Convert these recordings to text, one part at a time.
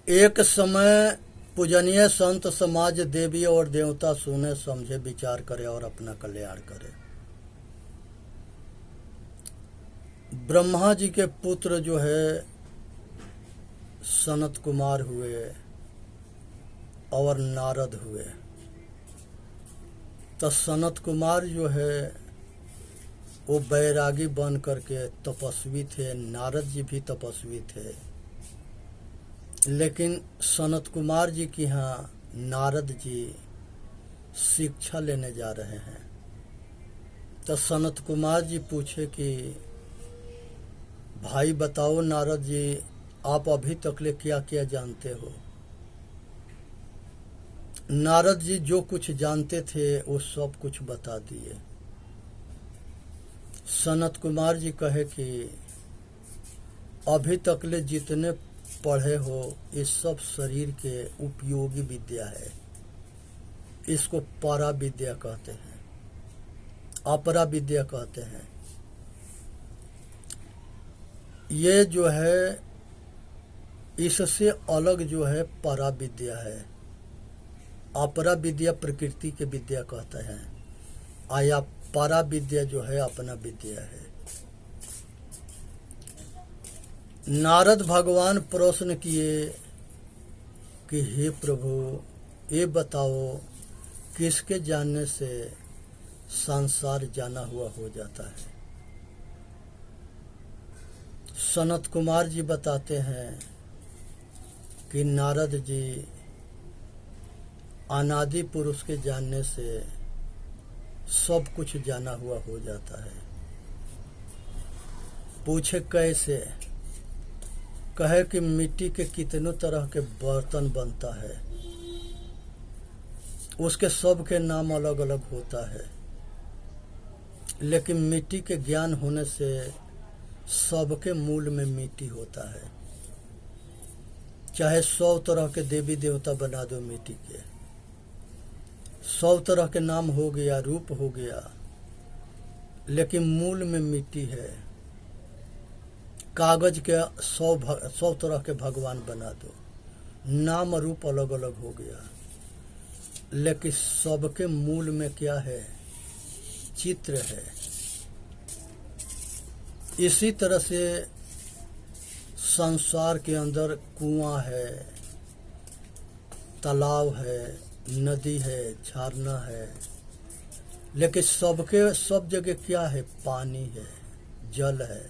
एक समय पूजनीय संत समाज देवी और देवता सुने समझे विचार करे और अपना कल्याण करे। ब्रह्मा जी के पुत्र जो है सनत कुमार हुए और नारद हुए। तो सनत कुमार जो है वो बैरागी बन करके तपस्वी थे, नारद जी भी तपस्वी थे। लेकिन सनत कुमार जी की यहाँ नारद जी शिक्षा लेने जा रहे हैं। तो सनत कुमार जी पूछे कि भाई बताओ नारद जी, आप अभी तकले क्या क्या जानते हो। नारद जी जो कुछ जानते थे वो सब कुछ बता दिए। सनत कुमार जी कहे कि अभी तकले जितने पढ़े हो ये सब शरीर के उपयोगी विद्या है, इसको परा विद्या कहते हैं, अपरा विद्या कहते हैं। ये जो है इससे अलग जो है परा विद्या है। अपरा विद्या प्रकृति के विद्या कहते हैं, आया परा विद्या जो है अपना विद्या है। नारद भगवान प्रश्न किए कि हे प्रभु ये बताओ किसके जानने से संसार जाना हुआ हो जाता है। सनत कुमार जी बताते हैं कि नारद जी अनादि पुरुष के जानने से सब कुछ जाना हुआ हो जाता है। पूछे कैसे। कहे कि मिट्टी के कितनों तरह के बर्तन बनता है, उसके सब के नाम अलग अलग होता है, लेकिन मिट्टी के ज्ञान होने से सबके मूल में मिट्टी होता है। चाहे 100 तरह के देवी देवता बना दो मिट्टी के, 100 तरह के नाम हो गया, रूप हो गया, लेकिन मूल में मिट्टी है। कागज के 100 तरह के भगवान बना दो, नाम रूप अलग अलग हो गया, लेकिन सबके मूल में क्या है, चित्र है। इसी तरह से संसार के अंदर कुआं है, तालाब है, नदी है, झरना है, लेकिन सब जगह क्या है, पानी है, जल है।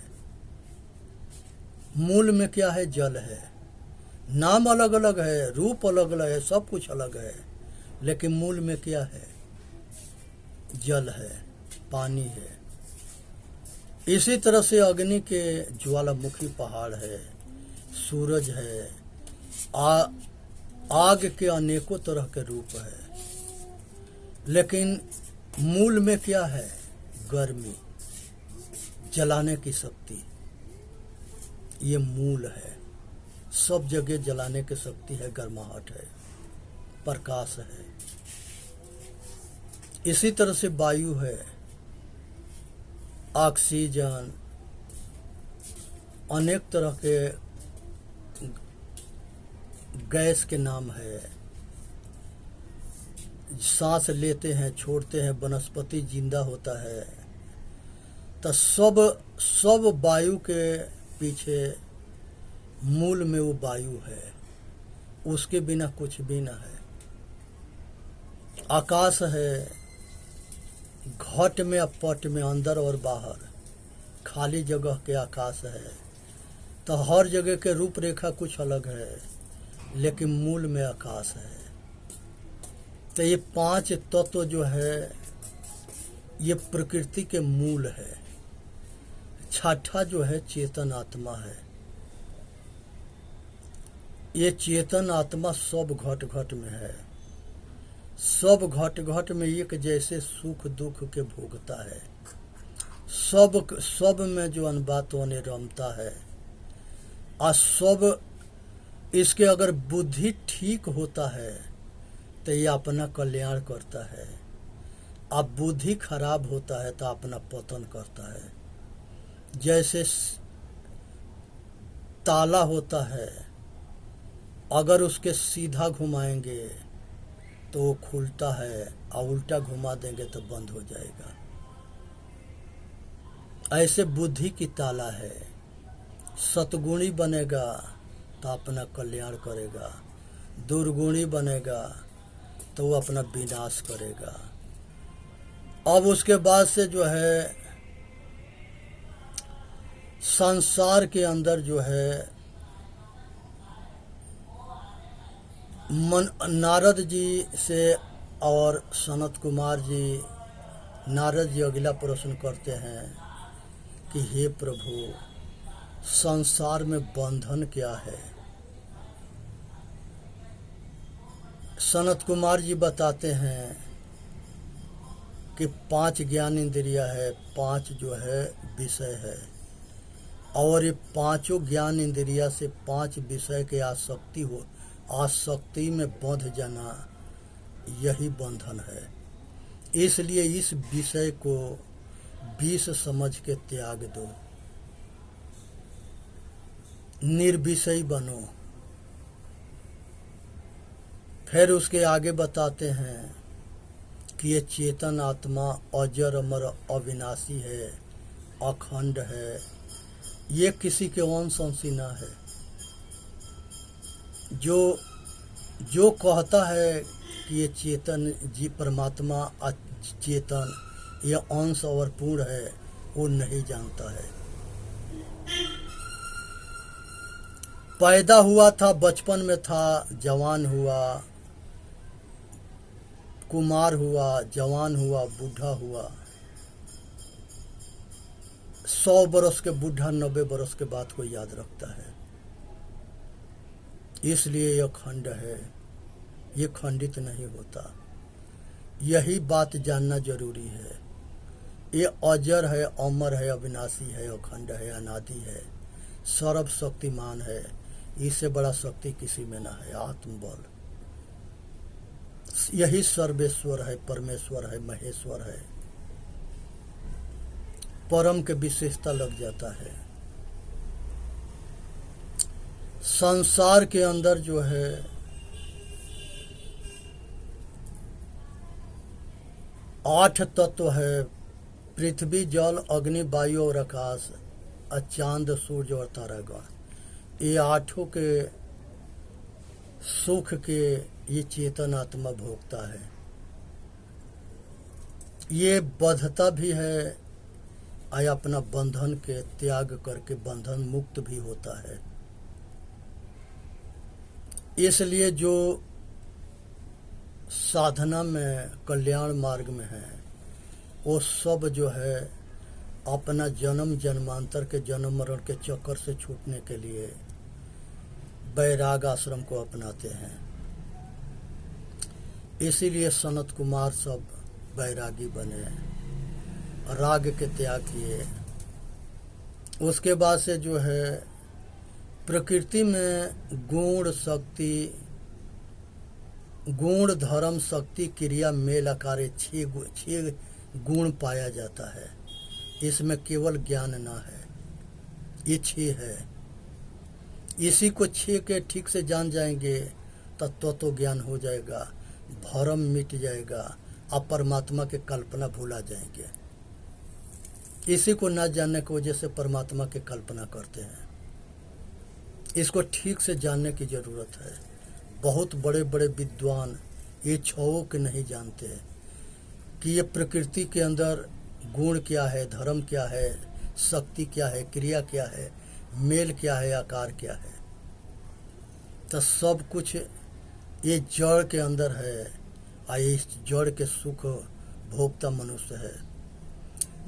मूल में क्या है, जल है। नाम अलग अलग है, रूप अलग अलग है, सब कुछ अलग है, लेकिन मूल में क्या है, जल है, पानी है। इसी तरह से अग्नि के ज्वालामुखी पहाड़ है, सूरज है, आग के अनेकों तरह के रूप है, लेकिन मूल में क्या है, गर्मी, जलाने की शक्ति। ये मूल है। सब जगह जलाने की शक्ति है, गर्माहट है, प्रकाश है। इसी तरह से वायु है, ऑक्सीजन, अनेक तरह के गैस के नाम है। सांस लेते हैं, छोड़ते हैं, वनस्पति जिंदा होता है। तो सब वायु के पीछे मूल में वो वायु है, उसके बिना कुछ भी ना है। आकाश है, घट में और पट में, अंदर और बाहर, खाली जगह के आकाश है। तो हर जगह के रूपरेखा कुछ अलग है, लेकिन मूल में आकाश है। तो ये 5 तत्व जो है ये प्रकृति के मूल है। छठा जो है चेतन आत्मा है। ये चेतन आत्मा सब घट घट में है, सब घट घट में एक जैसे सुख दुख के भोगता है। सब में जो अनबातों ने रमता है। और सब इसके अगर बुद्धि ठीक होता है तो ये अपना कल्याण करता है, अब बुद्धि खराब होता है तो अपना पतन करता है। जैसे ताला होता है, अगर उसके सीधा घुमाएंगे तो वो खुलता है और उल्टा घुमा देंगे तो बंद हो जाएगा। ऐसे बुद्धि की ताला है। सतगुणी बनेगा तो अपना कल्याण करेगा, दुर्गुणी बनेगा तो वो अपना विनाश करेगा। अब उसके बाद से जो है संसार के अंदर जो है नारद जी से और सनत कुमार जी, नारद जी अगला प्रश्न करते हैं कि हे प्रभु, संसार में बंधन क्या है? सनत कुमार जी बताते हैं कि 5 ज्ञान इंद्रिया है, 5 जो है विषय है, और ये 5 ज्ञान इंद्रिया से 5 विषय के आसक्ति में बंध जाना, यही बंधन है। इसलिए इस विषय को विष समझ के त्याग दो, निर्विषयी बनो। फिर उसके आगे बताते हैं कि ये चेतन आत्मा अजर अमर अविनाशी है, अखंड है, ये किसी के अंश अंशी ना है। जो कहता है कि ये चेतन जी परमात्मा चेतन ये अंश और पूर्ण है, वो नहीं जानता है। पैदा हुआ था, बचपन में था, जवान हुआ, कुमार हुआ, जवान हुआ, बूढ़ा हुआ, 100 बरस के बूढ़ा 90 बरस के बाद को याद रखता है। इसलिए यह खंड है, ये खंडित नहीं होता। यही बात जानना जरूरी है। ये अजर है, अमर है, अविनाशी है, अखंड है, अनादि है, सर्वशक्तिमान है। इससे बड़ा शक्ति किसी में ना है। आत्मबल यही सर्वेश्वर है, परमेश्वर है, महेश्वर है। परम के विशेषता लग जाता है। संसार के अंदर जो है 8 तत्व है, पृथ्वी, जल, अग्नि, वायु और आकाश, चांद, सूर्य और तारागण। ये 8 के सुख के ये चेतन आत्मा भोगता है। ये बद्धता भी है और अपना बंधन के त्याग करके बंधन मुक्त भी होता है। इसलिए जो साधना में कल्याण मार्ग में है, वो सब जो है अपना जन्म जन्मांतर के जन्म मरण के चक्कर से छूटने के लिए वैराग आश्रम को अपनाते हैं। इसीलिए सनत कुमार सब वैरागी बने, राग के त्याग किए। उसके बाद से जो है प्रकृति में गुण शक्ति, गुण धर्म शक्ति क्रिया मेल आकार 6 गुण पाया जाता है। इसमें केवल ज्ञान ना है, ये 6 है। इसी को 6 के ठीक से जान जाएंगे तो ज्ञान हो जाएगा, भरम मिट जाएगा, आप परमात्मा के कल्पना भूला जाएंगे। इसी को ना जानने की वजह से परमात्मा की कल्पना करते हैं। इसको ठीक से जानने की जरूरत है। बहुत बड़े बड़े विद्वान ये 6 के नहीं जानते कि ये प्रकृति के अंदर गुण क्या है, धर्म क्या है, शक्ति क्या है, क्रिया क्या है, मेल क्या है, आकार क्या है। तो सब कुछ ये जड़ के अंदर है और इस जड़ के सुख भोगता मनुष्य है।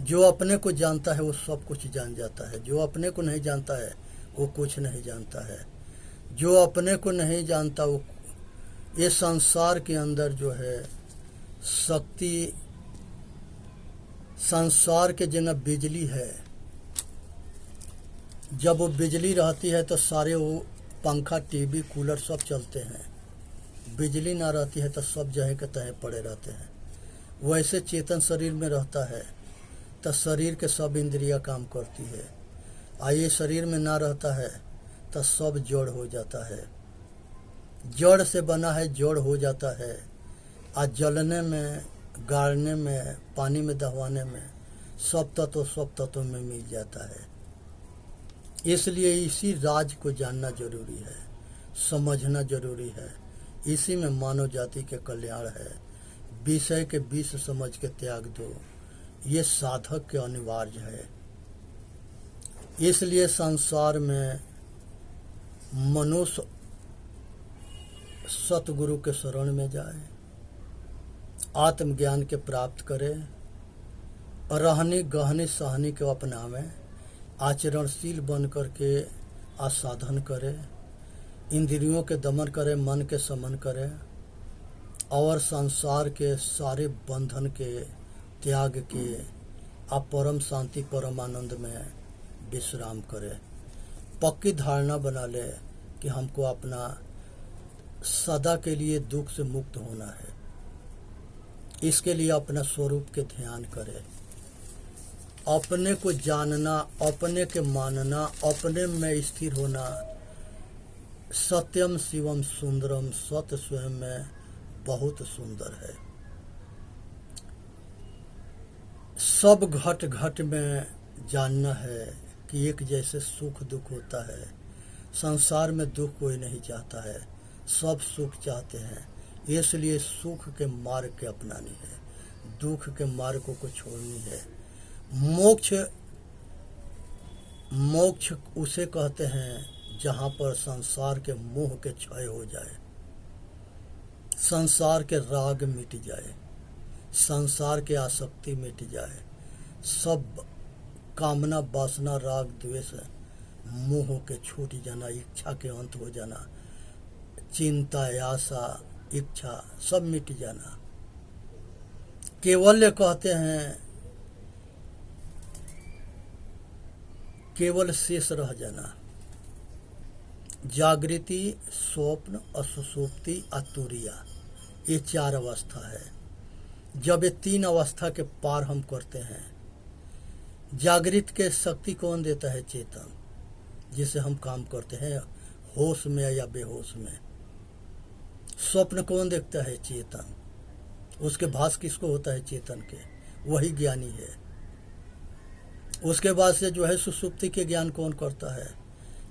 जो अपने को जानता है वो सब कुछ जान जाता है, जो अपने को नहीं जानता है वो कुछ नहीं जानता है। जो अपने को नहीं जानता वो ये संसार के अंदर जो है शक्ति, संसार के जगह बिजली है। जब वो बिजली रहती है तो सारे वो पंखा, टीवी, कूलर सब चलते हैं। बिजली ना रहती है तो सब जहे के तहे पड़े रहते हैं। वैसे चेतन शरीर में रहता है तो शरीर के सब इंद्रियां काम करती है। ये शरीर में ना रहता है तो सब जड़ हो जाता है। जड़ से बना है जड़ हो जाता है, आज जलने में, गाड़ने में, पानी में दहवाने में सब तत्व में मिल जाता है। इसलिए इसी राज को जानना जरूरी है, समझना जरूरी है। इसी में मानव जाति के कल्याण है। विषय के विष समझ के त्याग दो, ये साधक के अनिवार्य है। इसलिए संसार में मनुष्य सतगुरु के शरण में जाए, आत्मज्ञान के प्राप्त करे, रहनी गहनी सहनी के अपनावे, आचरणशील बन करके आसाधन करे, इंद्रियों के दमन करे, मन के समन करे और संसार के सारे बंधन के त्याग के आप परम शांति परम आनंद में विश्राम करे। पक्की धारणा बना ले कि हमको अपना सदा के लिए दुख से मुक्त होना है। इसके लिए अपना स्वरूप के ध्यान करे, अपने को जानना, अपने के मानना, अपने में स्थिर होना। सत्यम शिवम सुंदरम, सत्य स्वयं में बहुत सुंदर है। सब घट घट में जानना है कि एक जैसे सुख दुख होता है। संसार में दुख कोई नहीं चाहता है, सब सुख चाहते हैं। इसलिए सुख के मार्ग के अपनानी है, दुख के मार्गों को छोड़नी है। मोक्ष उसे कहते हैं जहाँ पर संसार के मोह के क्षय हो जाए, संसार के राग मिट जाए, संसार के आसक्ति मिट जाए, सब कामना वासना राग द्वेष मोह के छूट जाना, इच्छा के अंत हो जाना, चिंता आशा इच्छा सब मिट जाना। केवल्य कहते हैं केवल शेष रह जाना। जागृति, स्वप्न, असुषुप्ति, तुरीया, ये 4 अवस्था है। जब ये 3 अवस्था के पार हम करते हैं, जागृत के शक्ति कौन देता है? चेतन, जिसे हम काम करते हैं होश में या बेहोश में। स्वप्न कौन देखता है? चेतन। उसके भास किसको होता है? चेतन के, वही ज्ञानी है। उसके बाद से जो है सुसुप्ति के ज्ञान कौन करता है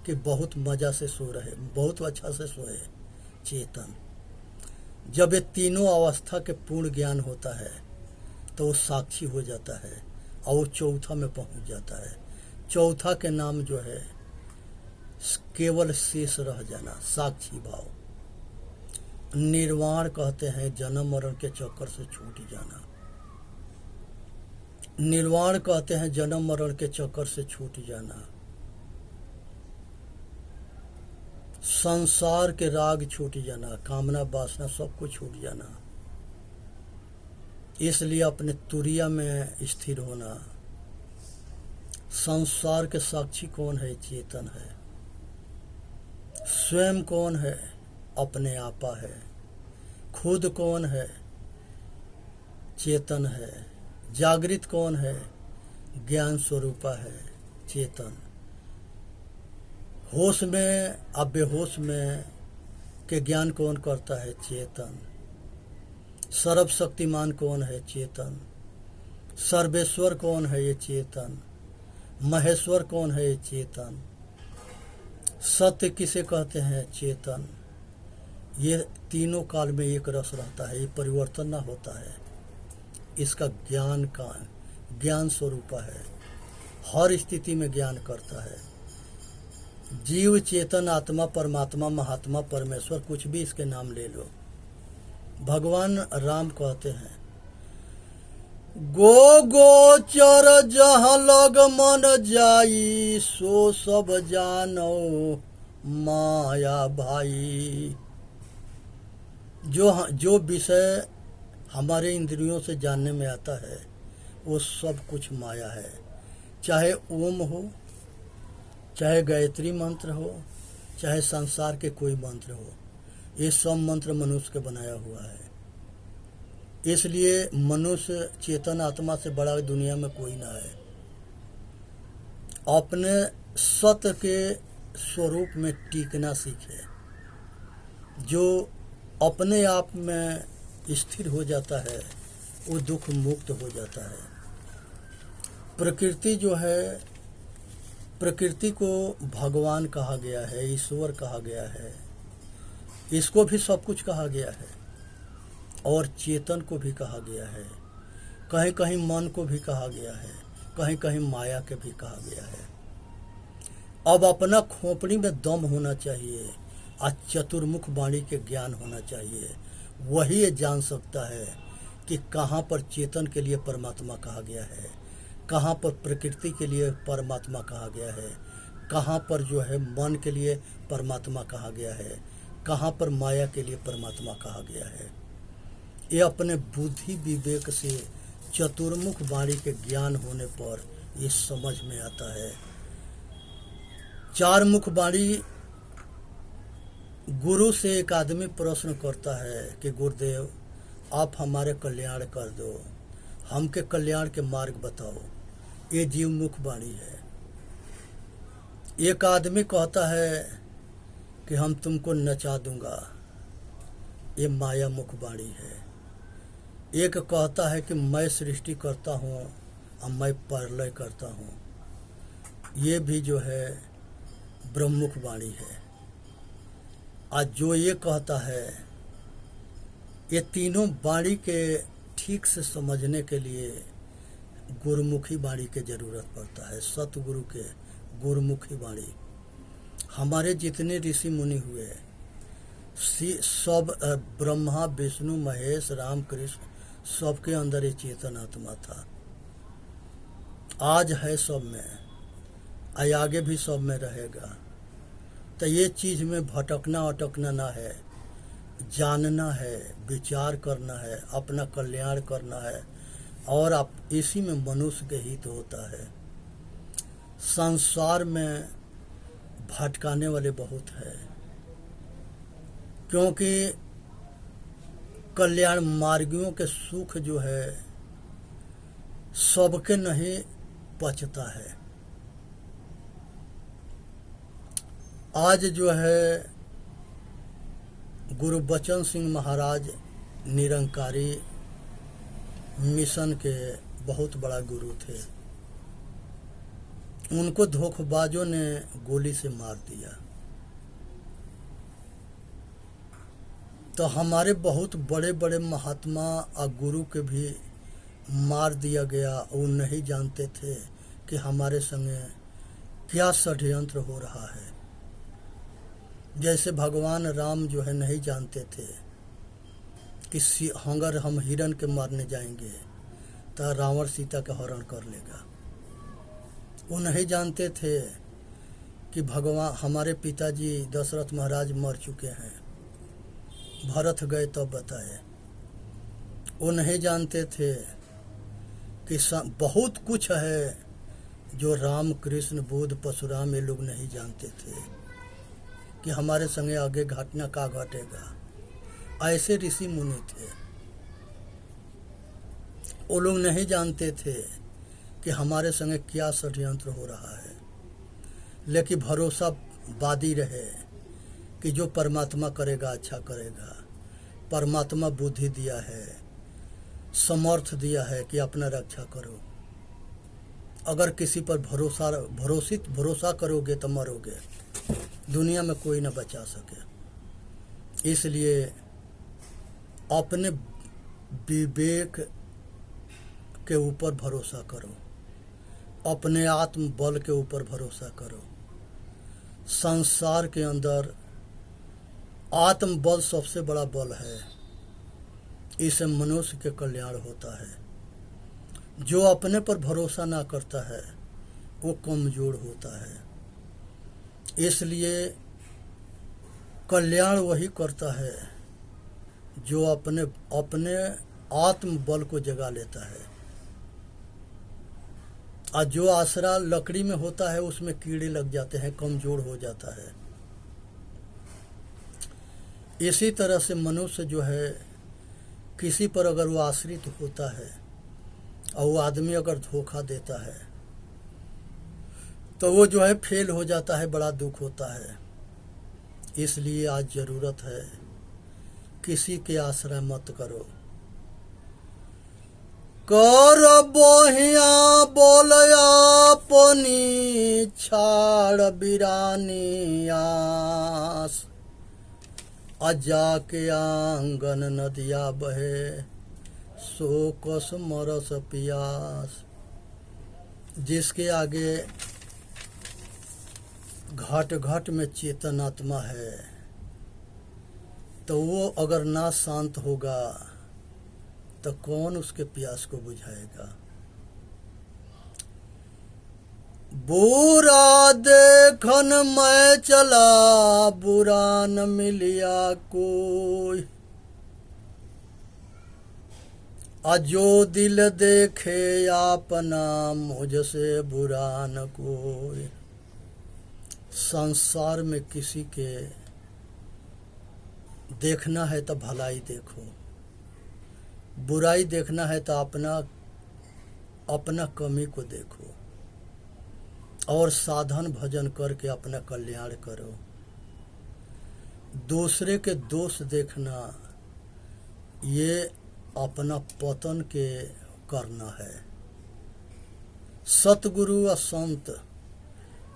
कि बहुत मजा से सो रहे, बहुत अच्छा से सोए? चेतन। जब ये तीनों अवस्था के पूर्ण ज्ञान होता है तो वो साक्षी हो जाता है और वो चौथा में पहुंच जाता है। चौथा के नाम जो है केवल शेष रह जाना, साक्षी भाव। निर्वाण कहते हैं जन्म मरण के चक्कर से छूट जाना। निर्वाण कहते हैं जन्म मरण के चक्कर से छूट जाना। संसार के राग छूट जाना, कामना वासना सब कुछ छूट जाना। इसलिए अपने तुरिया में स्थिर होना। संसार के साक्षी कौन है? चेतन है। स्वयं कौन है? अपने आपा है। खुद कौन है? चेतन है। जागृत कौन है? ज्ञान स्वरूपा है, चेतन। होश में अब बेहोश में के ज्ञान कौन करता है? चेतन। सर्वशक्तिमान कौन है? चेतन। सर्वेश्वर कौन है? ये चेतन। महेश्वर कौन है? ये चेतन। सत्य किसे कहते हैं? चेतन। ये तीनों काल में एक रस रहता है, ये परिवर्तन ना होता है। इसका ज्ञान का ज्ञान स्वरूप है, हर स्थिति में ज्ञान करता है। जीव, चेतन, आत्मा, परमात्मा, महात्मा, परमेश्वर, कुछ भी इसके नाम ले लो। भगवान राम कहते हैं गो गोचर जहाँ लग मन जाई, सो सब जानो माया भाई। जो विषय हमारे इंद्रियों से जानने में आता है वो सब कुछ माया है। चाहे ओम हो, चाहे गायत्री मंत्र हो, चाहे संसार के कोई मंत्र हो, ये सब मंत्र मनुष्य के बनाया हुआ है। इसलिए मनुष्य चेतन आत्मा से बड़ा दुनिया में कोई ना है। अपने सत्य के स्वरूप में टिकना सीखे। जो अपने आप में स्थिर हो जाता है वो दुख मुक्त हो जाता है। प्रकृति जो है, प्रकृति को भगवान कहा गया है, ईश्वर कहा गया है, इसको भी सब कुछ कहा गया है और चेतन को भी कहा गया है, कहीं कहीं मन को भी कहा गया है, कहीं कहीं माया के भी कहा गया है। अब अपना खोपड़ी में दम होना चाहिए, आज चतुर्मुख वाणी के ज्ञान होना चाहिए। वही ये जान सकता है कि कहाँ पर चेतन के लिए परमात्मा कहा गया है, कहाँ पर प्रकृति के लिए परमात्मा कहा गया है, कहाँ पर जो है मन के लिए परमात्मा कहा गया है, कहाँ पर माया के लिए परमात्मा कहा गया है। ये अपने बुद्धि विवेक से चतुर्मुख वाणी के ज्ञान होने पर ये समझ में आता है। चार मुख वाणी गुरु से एक आदमी प्रश्न करता है कि गुरुदेव आप हमारे कल्याण कर दो, हमके कल्याण के मार्ग बताओ। ये जीव मुख वाणी है। एक आदमी कहता है कि हम तुमको नचा दूंगा, ये माया मुख वाणी है। एक कहता है कि मैं सृष्टि करता हूँ और मैं प्रलय करता हूँ, ये भी जो है ब्रह्ममुख वाणी है। आज जो ये कहता है, ये तीनों वाणी के ठीक से समझने के लिए गुरुमुखी वाणी की जरूरत पड़ता है, सतगुरु के गुरुमुखी वाणी। हमारे जितने ऋषि मुनि हुए सब ब्रह्मा विष्णु महेश राम कृष्ण सबके अंदर ये चेतन आत्मा था। आज है सब में, आगे भी सब में रहेगा। तो ये चीज में भटकना अटकना ना है, जानना है, विचार करना है, अपना कल्याण करना है और आप इसी में मनुष्य के हित होता है। संसार में भटकाने वाले बहुत है, क्योंकि कल्याण मार्गियों के सुख जो है सबके नहीं पचता है। आज जो है गुरुबचन सिंह महाराज निरंकारी मिशन के बहुत बड़ा गुरु थे। उनको धोखेबाजों ने गोली से मार दिया। तो हमारे बहुत बड़े बड़े महात्मा और गुरु के भी मार दिया गया। वो नहीं जानते थे कि हमारे संगे क्या षड्यंत्र हो रहा है। जैसे भगवान राम जो है नहीं जानते थे कि अगर हम हिरण के मारने जाएंगे तो रावण सीता का हरण कर लेगा। वो नहीं जानते थे कि भगवान हमारे पिताजी दशरथ महाराज मर चुके हैं, भरत गए तब बताए। वो नहीं जानते थे कि बहुत कुछ है जो राम कृष्ण बुद्ध परशुराम ये लोग नहीं जानते थे कि हमारे संगे आगे घटना का घटेगा। ऐसे ऋषि मुनि थे। वो लोग नहीं जानते थे कि हमारे संगे क्या षड्यंत्र हो रहा है, लेकिन भरोसा वादी रहे कि जो परमात्मा करेगा अच्छा करेगा। परमात्मा बुद्धि दिया है, समर्थ दिया है कि अपना रक्षा करो। अगर किसी पर भरोसा करोगे तो मरोगे, दुनिया में कोई न बचा सके। इसलिए अपने विवेक के ऊपर भरोसा करो, अपने आत्म बल के ऊपर भरोसा करो। संसार के अंदर आत्म बल सबसे बड़ा बल है, इससे मनुष्य के कल्याण होता है। जो अपने पर भरोसा ना करता है वो कमजोर होता है। इसलिए कल्याण वही करता है जो अपने आत्म बल को जगा लेता है। और जो आसरा लकड़ी में होता है उसमें कीड़े लग जाते हैं, कमजोर हो जाता है। इसी तरह से मनुष्य जो है किसी पर अगर वो आश्रित होता है और वो आदमी अगर धोखा देता है तो वो जो है फेल हो जाता है, बड़ा दुख होता है। इसलिए आज ज़रूरत है किसी के आश्रय मत करो। कर बहिया बोलया अपनी छाड़ बिरानी आस, अजा के आंगन नदिया बहे सो कस मरस पियास। जिसके आगे घट घट में चेतन आत्मा है, तो वो अगर ना शांत होगा तो कौन उसके प्यास को बुझाएगा। बुरा देखन मैं चला, बुरा न मिलिया कोई, अजो दिल देखे अपना, मुझसे बुरा न कोई। संसार में किसी के देखना है तो भलाई देखो, बुराई देखना है तो अपना कमी को देखो, और साधन भजन करके अपना कल्याण करो। दूसरे के दोष देखना ये अपना पतन के करना है। सतगुरु व संत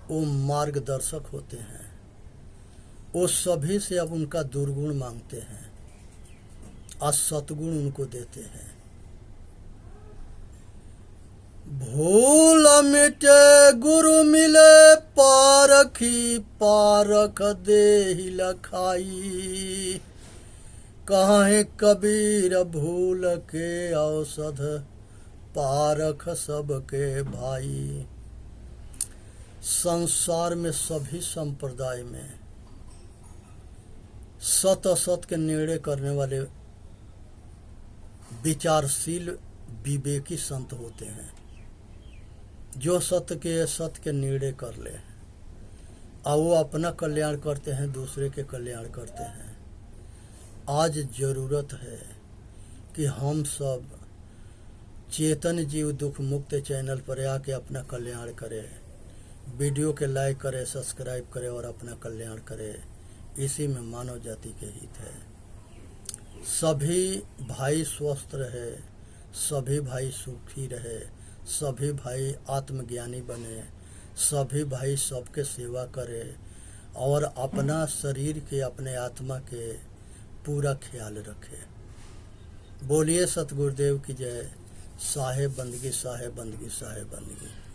वो मार्गदर्शक होते हैं, वो सभी से अब उनका दुर्गुण मांगते हैं और सतगुण उनको देते हैं। भूल मिटे गुरु मिले, पारखी पारख देहि लखाई, कहे कबीर भूल के औषध, पारख सबके भाई। संसार में सभी संप्रदाय में सत असत के निर्णय करने वाले विचारशील विवेकी संत होते हैं, जो सत्य के निर्णय कर ले और वो अपना कल्याण करते हैं, दूसरे के कल्याण करते हैं। आज जरूरत है कि हम सब चेतन जीव दुख मुक्त चैनल पर आके अपना कल्याण करें, वीडियो के लाइक करें, सब्सक्राइब करें और अपना कल्याण करें। इसी में मानव जाति के हित है। सभी भाई स्वस्थ रहे, सभी भाई सुखी रहे, सभी भाई आत्मज्ञानी बने, सभी भाई सबके सेवा करे और अपना शरीर के अपने आत्मा के पूरा ख्याल रखे। बोलिए सतगुरुदेव की जय। साहेब बंदगी, साहेब बंदगी, साहेब बंदगी।